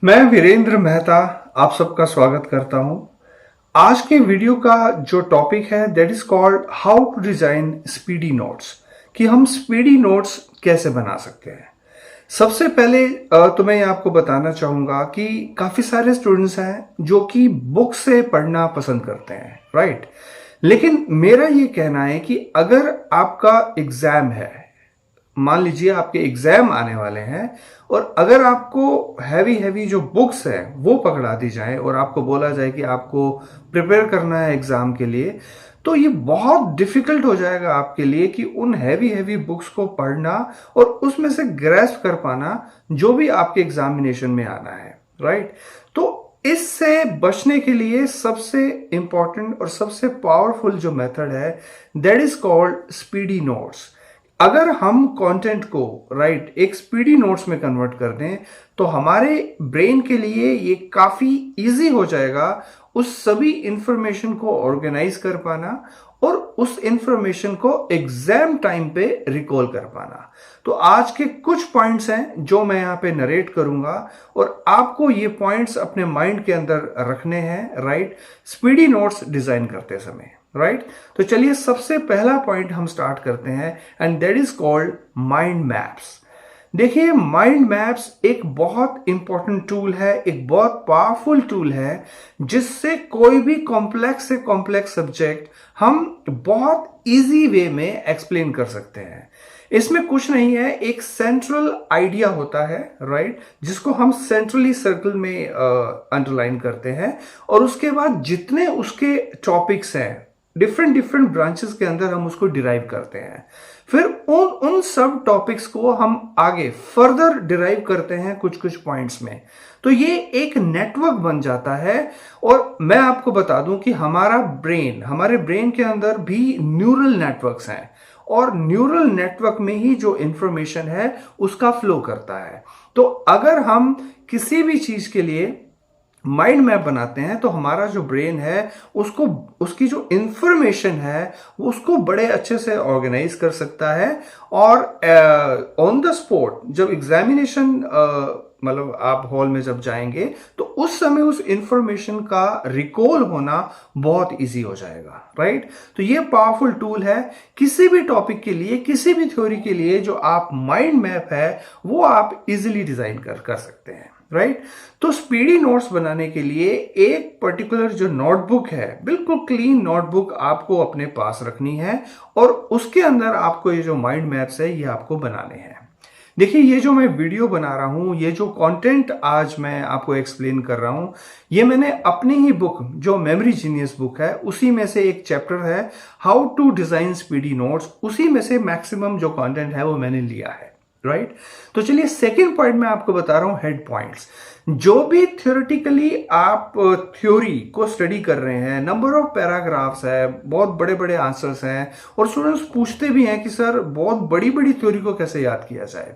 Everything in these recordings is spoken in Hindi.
मैं वीरेंद्र मेहता आप सबका स्वागत करता हूं। आज के वीडियो का जो टॉपिक है that is called how to design speedy notes, कि हम स्पीडी नोट्स कैसे बना सकते हैं। सबसे पहले तो मैं आपको बताना चाहूंगा कि काफी सारे स्टूडेंट्स हैं जो कि बुक से पढ़ना पसंद करते हैं, राइट। लेकिन मेरा ये कहना है कि अगर आपका एग्जाम है, मान लीजिए आपके एग्जाम आने वाले हैं, और अगर आपको हैवी हैवी जो बुक्स हैं वो पकड़ा दी जाए और आपको बोला जाए कि आपको प्रिपेयर करना है एग्जाम के लिए, तो ये बहुत डिफिकल्ट हो जाएगा आपके लिए कि उन हैवी हैवी बुक्स को पढ़ना और उसमें से ग्रैस्प कर पाना जो भी आपके एग्जामिनेशन में आना है, राइट। तो इससे बचने के लिए सबसे इंपॉर्टेंट और सबसे पावरफुल जो मेथड है that is called speedy notes. अगर हम कंटेंट को राइट एक स्पीडी नोट्स में कन्वर्ट कर दें तो हमारे ब्रेन के लिए ये काफी इजी हो जाएगा उस सभी इंफॉर्मेशन को ऑर्गेनाइज कर पाना और उस इंफॉर्मेशन को एग्जाम टाइम पे रिकॉल कर पाना। तो आज के कुछ पॉइंट्स हैं जो मैं यहाँ पे नरेट करूंगा और आपको ये पॉइंट्स अपने माइंड के अंदर रखने हैं, राइट, स्पीडी नोट्स डिजाइन करते समय, राइट। तो चलिए सबसे पहला पॉइंट हम स्टार्ट करते हैं and that is called mind maps. देखिए, माइंड मैप्स एक बहुत इंपॉर्टेंट टूल है, एक बहुत पावरफुल टूल है जिससे कोई भी कॉम्प्लेक्स से कॉम्प्लेक्स सब्जेक्ट हम बहुत इजी वे में एक्सप्लेन कर सकते हैं। इसमें कुछ नहीं है, एक सेंट्रल आइडिया होता है, राइट, जिसको हम सेंट्रली सर्कल में अंडरलाइन करते हैं और उसके बाद जितने उसके टॉपिक्स हैं डिफरेंट डिफरेंट ब्रांचेस के अंदर हम उसको डिराइव करते हैं। फिर उन उन सब टॉपिक्स को हम आगे फर्दर डिराइव करते हैं कुछ कुछ पॉइंट्स में। तो ये एक नेटवर्क बन जाता है। और मैं आपको बता दूं कि हमारे ब्रेन के अंदर भी न्यूरल नेटवर्क्स हैं और न्यूरल नेटवर्क में ही जो इंफॉर्मेशन है उसका फ्लो करता है। तो अगर हम किसी भी चीज के लिए माइंड मैप बनाते हैं तो हमारा जो ब्रेन है उसको उसकी जो इंफॉर्मेशन है उसको बड़े अच्छे से ऑर्गेनाइज कर सकता है और ऑन द स्पॉट जब एग्जामिनेशन मतलब आप हॉल में जब जाएंगे तो उस समय उस इंफॉर्मेशन का रिकॉल होना बहुत इजी हो जाएगा, राइट। तो ये पावरफुल टूल है किसी भी टॉपिक के लिए, किसी भी थ्योरी के लिए जो आप माइंड मैप है वो आप इजीली डिजाइन कर सकते हैं, राइट। तो स्पीडी नोट्स बनाने के लिए एक पर्टिकुलर जो नोटबुक है, बिल्कुल क्लीन नोटबुक आपको अपने पास रखनी है और उसके अंदर आपको ये जो माइंड मैप्स है ये आपको बनाने हैं। देखिए, ये जो मैं वीडियो बना रहा हूं, ये जो कंटेंट आज मैं आपको एक्सप्लेन कर रहा हूं, ये मैंने अपनी ही बुक जो मेमोरी जीनियस बुक है उसी में से एक चैप्टर है how to design speedy notes, उसी में से मैक्सिमम जो कंटेंट है वो मैंने लिया है, राइट। तो चलिए सेकेंड पॉइंट मैं आपको बता रहा हूं हेड पॉइंट्स। जो भी थ्योरेटिकली आप थ्योरी को स्टडी कर रहे हैं, नंबर ऑफ पैराग्राफ्स है, बहुत बड़े बड़े आंसर्स हैं और स्टूडेंट्स पूछते भी हैं कि सर बहुत बड़ी बड़ी थ्योरी को कैसे याद किया जाए।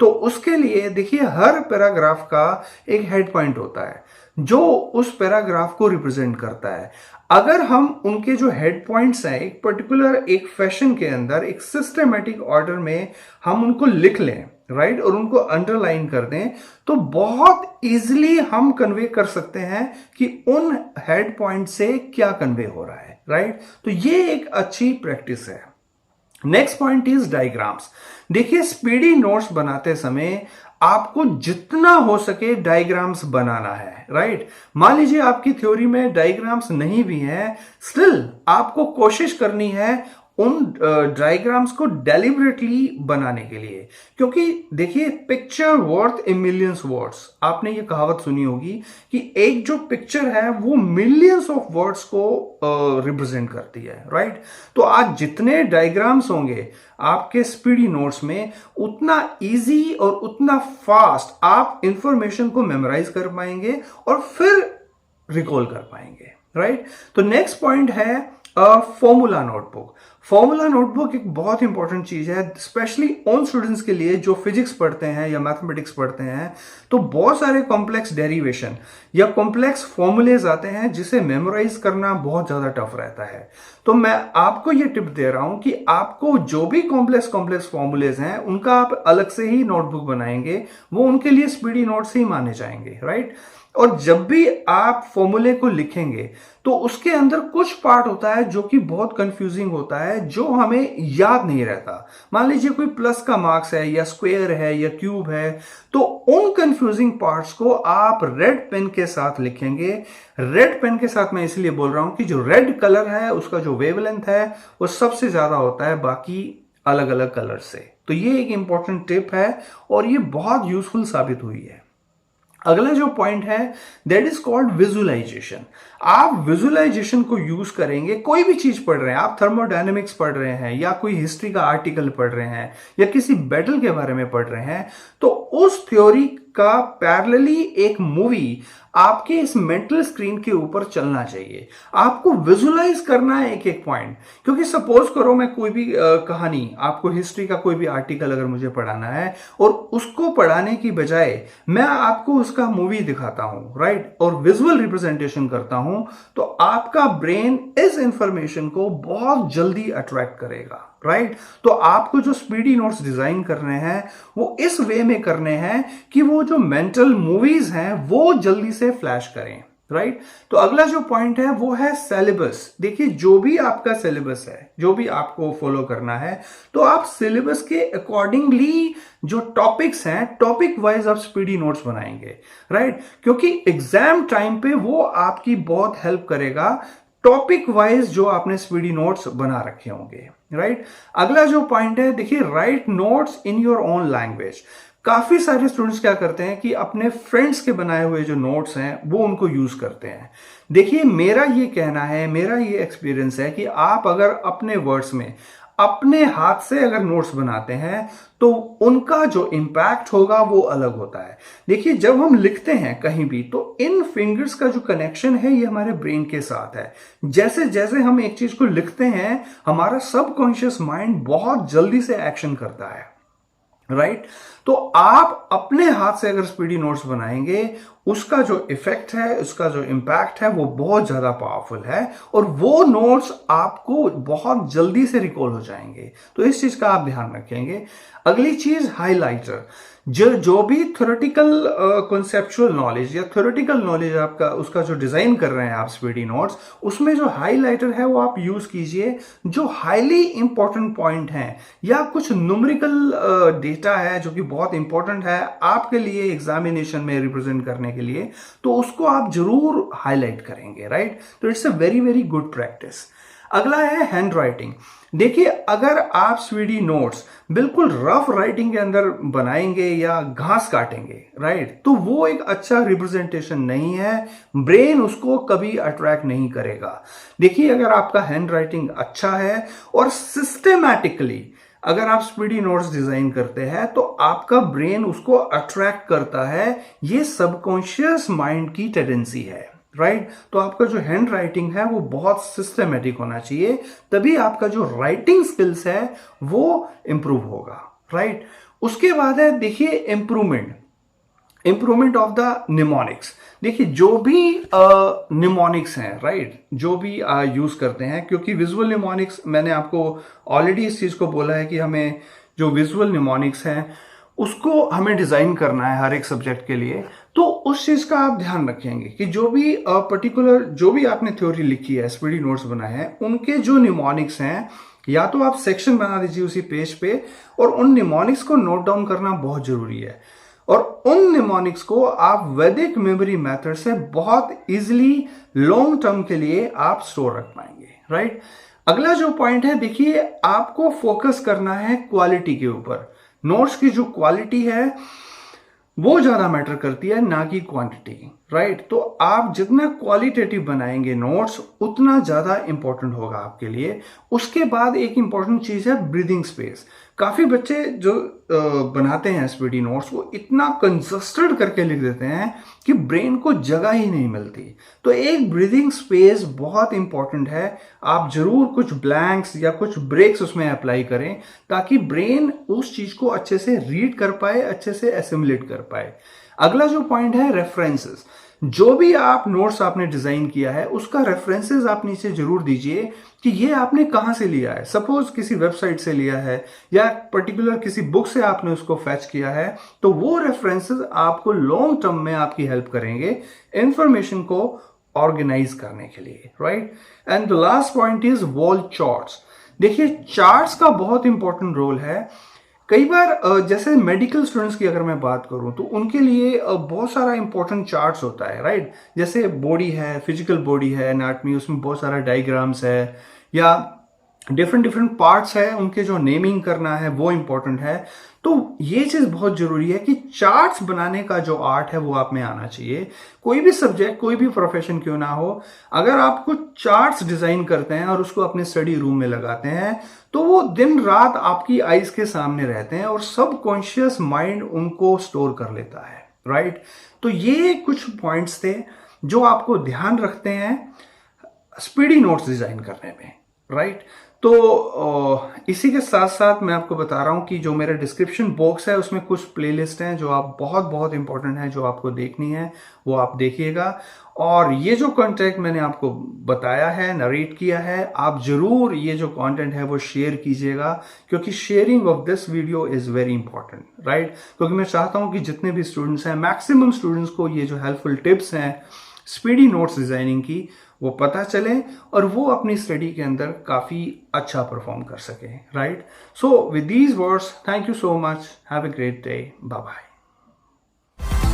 तो उसके लिए देखिए हर पैराग्राफ का एक हेड पॉइंट होता है जो उस पैराग्राफ को रिप्रेजेंट करता है। अगर हम उनके जो हेड पॉइंट्स हैं एक पर्टिकुलर एक फैशन के अंदर एक सिस्टमेटिक ऑर्डर में हम उनको लिख लें, राइट, और उनको अंडरलाइन कर दें तो बहुत इजीली हम कन्वे कर सकते हैं कि उन हेड पॉइंट से क्या कन्वे हो रहा है, राइट। तो ये एक अच्छी प्रैक्टिस है। Next point is diagrams. देखिए, स्पीडी नोट्स बनाते समय आपको जितना हो सके डायग्राम्स बनाना है, राइट। मान लीजिए आपकी थ्योरी में डायग्राम्स नहीं भी हैं, स्टिल आपको कोशिश करनी है उन डायग्राम्स को डेलिबरेटली बनाने के लिए, क्योंकि देखिए पिक्चर वर्थ ए मिलियंस वर्ड्स, आपने ये कहावत सुनी होगी कि एक जो पिक्चर है वो मिलियंस ऑफ वर्ड्स को रिप्रेजेंट करती है, राइट। तो आज जितने डायग्राम्स होंगे आपके स्पीडी नोट्स में उतना इजी और उतना फास्ट आप इंफॉर्मेशन को मेमोराइज कर पाएंगे और फिर रिकॉल कर पाएंगे, राइट। तो नेक्स्ट पॉइंट है फॉर्मूला नोटबुक। फॉर्मूला नोटबुक एक बहुत इंपॉर्टेंट चीज है, स्पेशली उन स्टूडेंट्स के लिए जो फिजिक्स पढ़ते हैं या मैथमेटिक्स पढ़ते हैं। तो बहुत सारे कॉम्प्लेक्स डेरिवेशन या कॉम्प्लेक्स फॉर्मूलेज आते हैं जिसे मेमोराइज करना बहुत ज्यादा टफ रहता है। तो मैं आपको ये टिप दे रहा हूं कि आपको जो भी कॉम्प्लेक्स कॉम्प्लेक्स फॉर्मूलेज हैं उनका आप अलग से ही नोटबुक बनाएंगे, वो उनके लिए स्पीडी नोट्स ही माने जाएंगे, राइट। और जब भी आप फॉर्मूले को लिखेंगे तो उसके अंदर कुछ पार्ट होता है जो कि बहुत कंफ्यूजिंग होता है, जो हमें याद नहीं रहता। मान लीजिए कोई प्लस का मार्क्स है या स्क्वायर है या क्यूब है, तो उन कंफ्यूजिंग पार्ट्स को आप रेड पेन के साथ लिखेंगे। रेड पेन के साथ मैं इसलिए बोल रहा हूं कि जो रेड कलर है उसका जो वेवलेंथ है वो सबसे ज्यादा होता है बाकी अलग अलग कलर से। तो ये एक इंपॉर्टेंट टिप है और ये बहुत यूजफुल साबित हुई है। अगला जो पॉइंट है दैट इज कॉल्ड विजुअलाइजेशन। आप विजुअलाइजेशन को यूज करेंगे, कोई भी चीज पढ़ रहे हैं, आप थर्मोडायनेमिक्स पढ़ रहे हैं या कोई हिस्ट्री का आर्टिकल पढ़ रहे हैं या किसी बैटल के बारे में पढ़ रहे हैं, तो उस थ्योरी का पैरेलली एक मूवी आपके इस मेंटल स्क्रीन के ऊपर चलना चाहिए। आपको विजुअलाइज करना है एक एक पॉइंट। क्योंकि सपोज करो मैं कोई भी कहानी, आपको हिस्ट्री का कोई भी आर्टिकल अगर मुझे पढ़ाना है और उसको पढ़ाने की बजाय मैं आपको उसका मूवी दिखाता हूं, राइट, और विजुअल रिप्रेजेंटेशन करता हूं, तो आपका ब्रेन इस इंफॉर्मेशन को बहुत जल्दी अट्रैक्ट करेगा, राइट। तो आपको जो स्पीडी नोट्स डिजाइन करने हैं वो इस वे में करने हैं कि वो जो मेंटल मूवीज हैं वो जल्दी से फ्लैश करें, राइट। तो अगला जो पॉइंट है वो है सिलेबस। देखिए, जो भी आपका सिलेबस है, जो भी आपको फॉलो करना है, तो आप सिलेबस के अकॉर्डिंगली जो टॉपिक्स हैं, टॉपिक वाइज आप स्पीडी नोट्स बनाएंगे, राइट। क्योंकि एग्जाम टाइम पे वो आपकी बहुत हेल्प करेगा, टॉपिक वाइज जो आपने स्पीडी नोट्स बना रखे होंगे, राइट। अगला जो पॉइंट है, देखिए, right notes in your own language. काफी सारे स्टूडेंट्स क्या करते हैं कि अपने फ्रेंड्स के बनाए हुए जो नोट्स हैं वो उनको यूज करते हैं। देखिए, मेरा ये कहना है, मेरा ये एक्सपीरियंस है कि आप अगर अपने वर्ड्स में अपने हाथ से अगर नोट्स बनाते हैं तो उनका जो इंपैक्ट होगा वो अलग होता है। देखिए, जब हम लिखते हैं कहीं भी तो इन फिंगर्स का जो कनेक्शन है ये हमारे ब्रेन के साथ है। जैसे जैसे हम एक चीज को लिखते हैं हमारा सबकॉन्शियस माइंड बहुत जल्दी से एक्शन करता है, राइट। तो आप अपने हाथ से अगर स्पीडी नोट्स बनाएंगे, उसका जो इफेक्ट है, उसका जो इंपैक्ट है वो बहुत ज्यादा पावरफुल है और वो नोट्स आपको बहुत जल्दी से रिकॉल हो जाएंगे। तो इस चीज का आप ध्यान रखेंगे। अगली चीज, हाइलाइटर। जो भी थ्योरेटिकल कॉन्सेप्चुअल नॉलेज या थ्योरेटिकल नॉलेज आपका, उसका जो डिजाइन कर रहे हैं आप स्पीडी नोट्स, उसमें जो हाइलाइटर है वो आप यूज कीजिए। जो हाईली इंपॉर्टेंट पॉइंट है या कुछ न्यूमेरिकल डेटा है जो कि बहुत इंपॉर्टेंट है आपके लिए एग्जामिनेशन में रिप्रेजेंट करने के लिए, तो उसको आप जरूर हाईलाइट करेंगे, राइट। तो it's a very very good practice. अगला है हैंड राइटिंग। देखिए, अगर आप स्पीडी नोट्स बिल्कुल रफ राइटिंग के अंदर बनाएंगे या घास काटेंगे, राइट, तो वो एक अच्छा रिप्रेजेंटेशन नहीं है, ब्रेन उसको कभी अट्रैक्ट नहीं करेगा। देखिए, अगर आपका हैंड राइटिंग अच्छा है और सिस्टेमैटिकली अगर आप स्पीडी नोट्स डिजाइन करते हैं तो आपका ब्रेन उसको अट्रैक्ट करता है। ये सबकॉन्शियस माइंड की टेंडेंसी है, राइट। तो आपका जो हैंड राइटिंग है वो बहुत सिस्टमेटिक होना चाहिए, तभी आपका जो राइटिंग स्किल्स है वो इंप्रूव होगा, राइट। उसके बाद है, देखिए, इंप्रूवमेंट ऑफ द निमोनिक्स। देखिए, जो भी निमोनिक्स हैं, राइट, जो भी यूज करते हैं, क्योंकि विजुअल निमोनिक्स मैंने आपको ऑलरेडी इस चीज को बोला है कि हमें जो विजुअल निमोनिक्स हैं उसको हमें डिजाइन करना है हर एक सब्जेक्ट के लिए। तो उस चीज का आप ध्यान रखेंगे कि जो भी पर्टिकुलर जो भी आपने थ्योरी लिखी है, स्पीडी नोट्स बनाए हैं, उनके जो निमोनिक्स हैं, या तो आप सेक्शन बना दीजिए उसी पेज पे और उन निमोनिक्स को नोट डाउन करना बहुत जरूरी है। और उन निमोनिक्स को आप वैदिक मेमोरी मेथड से बहुत इजीली लॉन्ग टर्म के लिए आप स्टोर रख पाएंगे, राइट। अगला जो पॉइंट है, देखिए, आपको फोकस करना है क्वालिटी के ऊपर। नोट्स की जो क्वालिटी है वो ज्यादा मैटर करती है, ना कि क्वांटिटी, राइट। तो आप जितना क्वालिटेटिव बनाएंगे नोट्स उतना ज्यादा इंपॉर्टेंट होगा आपके लिए। उसके बाद एक इंपॉर्टेंट चीज है ब्रीदिंग स्पेस। काफ़ी बच्चे जो बनाते हैं स्पीडी नोट्स वो इतना कंजस्टेड करके लिख देते हैं कि ब्रेन को जगह ही नहीं मिलती। तो एक ब्रीदिंग स्पेस बहुत इंपॉर्टेंट है। आप जरूर कुछ ब्लैंक्स या कुछ ब्रेक्स उसमें अप्लाई करें ताकि ब्रेन उस चीज को अच्छे से रीड कर पाए, अच्छे से एसिमुलेट कर पाए। अगला जो पॉइंट है रेफरेंसेस। जो भी आप नोट्स आपने डिजाइन किया है उसका रेफरेंसेस आप नीचे जरूर दीजिए कि ये आपने कहां से लिया है। सपोज किसी वेबसाइट से लिया है या पर्टिकुलर किसी बुक से आपने उसको फैच किया है, तो वो रेफरेंसेस आपको लॉन्ग टर्म में आपकी हेल्प करेंगे इंफॉर्मेशन को ऑर्गेनाइज करने के लिए, right. And the last point is wall charts. देखिए चार्ट्स का बहुत इंपॉर्टेंट रोल है। कई बार जैसे मेडिकल स्टूडेंट्स की अगर मैं बात करूं तो उनके लिए बहुत सारा इंपॉर्टेंट चार्ट्स होता है, राइट। जैसे बॉडी है, फिजिकल बॉडी है, एनाटमी, उसमें बहुत सारा डायग्राम्स है या डिफरेंट डिफरेंट पार्ट्स है, उनके जो नेमिंग करना है वो इंपॉर्टेंट है। तो ये चीज बहुत जरूरी है कि चार्ट्स बनाने का जो आर्ट है वो आप में आना चाहिए। कोई भी सब्जेक्ट, कोई भी प्रोफेशन क्यों ना हो, अगर आप कुछ चार्ट्स डिजाइन करते हैं और उसको अपने स्टडी रूम में लगाते हैं तो वो दिन रात आपकी आईज के सामने रहते हैं और सबकॉन्शियस माइंड उनको स्टोर कर लेता है, राइट। तो ये कुछ पॉइंट्स थे जो आपको ध्यान रखते हैं स्पीडी नोट्स डिजाइन करने में, राइट। तो इसी के साथ साथ मैं आपको बता रहा हूं कि जो मेरा डिस्क्रिप्शन बॉक्स है उसमें कुछ प्लेलिस्ट हैं जो आप बहुत बहुत इंपॉर्टेंट है, जो आपको देखनी है वो आप देखिएगा। और ये जो कंटेंट मैंने आपको बताया है, नरेट किया है, आप जरूर ये जो कंटेंट है वो शेयर कीजिएगा क्योंकि sharing of this video is very important, right. क्योंकि मैं चाहता हूं कि जितने भी स्टूडेंट्स हैं, मैक्सिमम स्टूडेंट्स को ये जो हेल्पफुल टिप्स हैं स्पीडी नोट्स डिजाइनिंग की वो पता चले और वो अपनी स्टडी के अंदर काफी अच्छा परफॉर्म कर सके, right. So with these words, thank you so much, have a great day, bye bye.